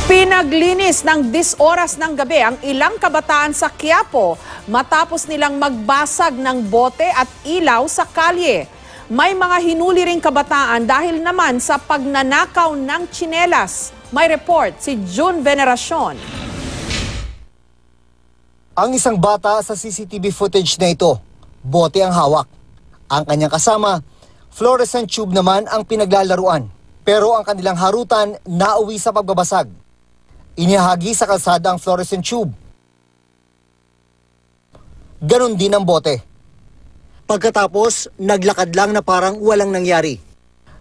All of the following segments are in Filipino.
Pinaglinis ng 10 oras ng gabi ang ilang kabataan sa Quiapo matapos nilang magbasag ng bote at ilaw sa kalye. May mga hinuli ring kabataan dahil naman sa pagnanakaw ng tsinelas. May report si June Veneracion. Ang isang bata sa CCTV footage na ito, bote ang hawak. Ang kanyang kasama, fluorescent tube naman ang pinaglalaruan. Pero ang kanilang harutan nauwi sa pagbabasag. Inihagi sa kalsada ang fluorescent tube. Ganon din ang bote. Pagkatapos, naglakad lang na parang walang nangyari.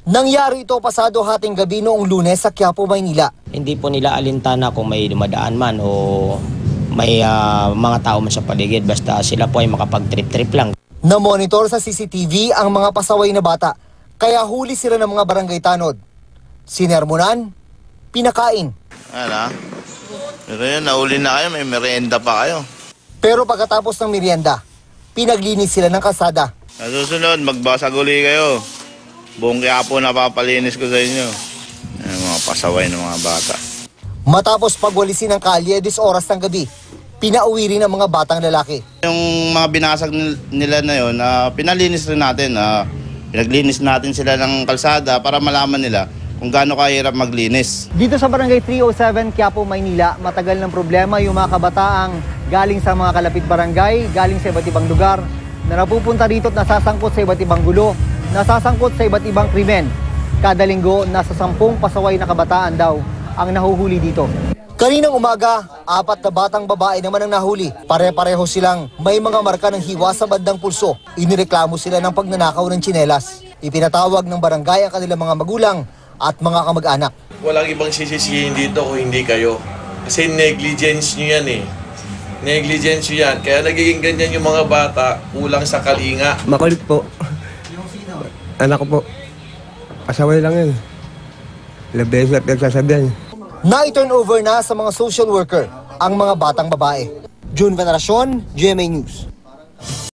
Nangyari ito pasado hating gabi noong Lunes sa Quiapo, Maynila. Hindi po nila alintana kung may dumadaan man o may mga tao man sa paligid. Basta sila po ay makapag-trip-trip lang. Na-monitor sa CCTV ang mga pasaway na bata, kaya huli sila ng mga barangay tanod. Sinermonan, pinakain. Pero yun, nauli na kayo, may merienda pa kayo. Pero pagkatapos ng merienda, pinaglinis sila ng kalsada. Sa susunod, magbasag uli kayo. Buong Quiapo napapalinis ko sa inyo. Mga pasaway ng mga bata. Matapos pagwalisin ng kalye 10 oras ng gabi, pinauwi rin ang mga batang lalaki. Yung mga binasag nila na yun, pinalinis rin natin. Pinaglinis natin sila ng kalsada para malaman nila kung gaano kahirap maglinis. Dito sa Barangay 307, Quiapo, Maynila, matagal ng problema yung mga kabataang galing sa mga kalapit barangay, galing sa iba't ibang lugar, na napupunta dito at nasasangkot sa iba't ibang gulo, nasasangkot sa iba't ibang krimen. Kada linggo, nasa 10 pasaway na kabataan daw ang nahuhuli dito. Kaninang umaga, 4 na batang babae naman ang nahuli. Pare-pareho silang may mga marka ng hiwa sa bandang pulso. Inireklamo sila ng pagnanakaw ng tsinelas. Ipinatawag ng barangay ang kanilang mga magulang at mga kamag-anak. Walang ibang sisisihin dito kung hindi kayo. Kasi negligence nyo yan eh. Negligence nyo yan. Kaya nagiging ganyan yung mga bata, kulang sa kalinga. Makulit po. Anak ko po. Pasaway lang yun. Ilang beses na pinagsasabihan. Na-turn over na sa mga social worker ang mga batang babae. June Veneracion, GMA News.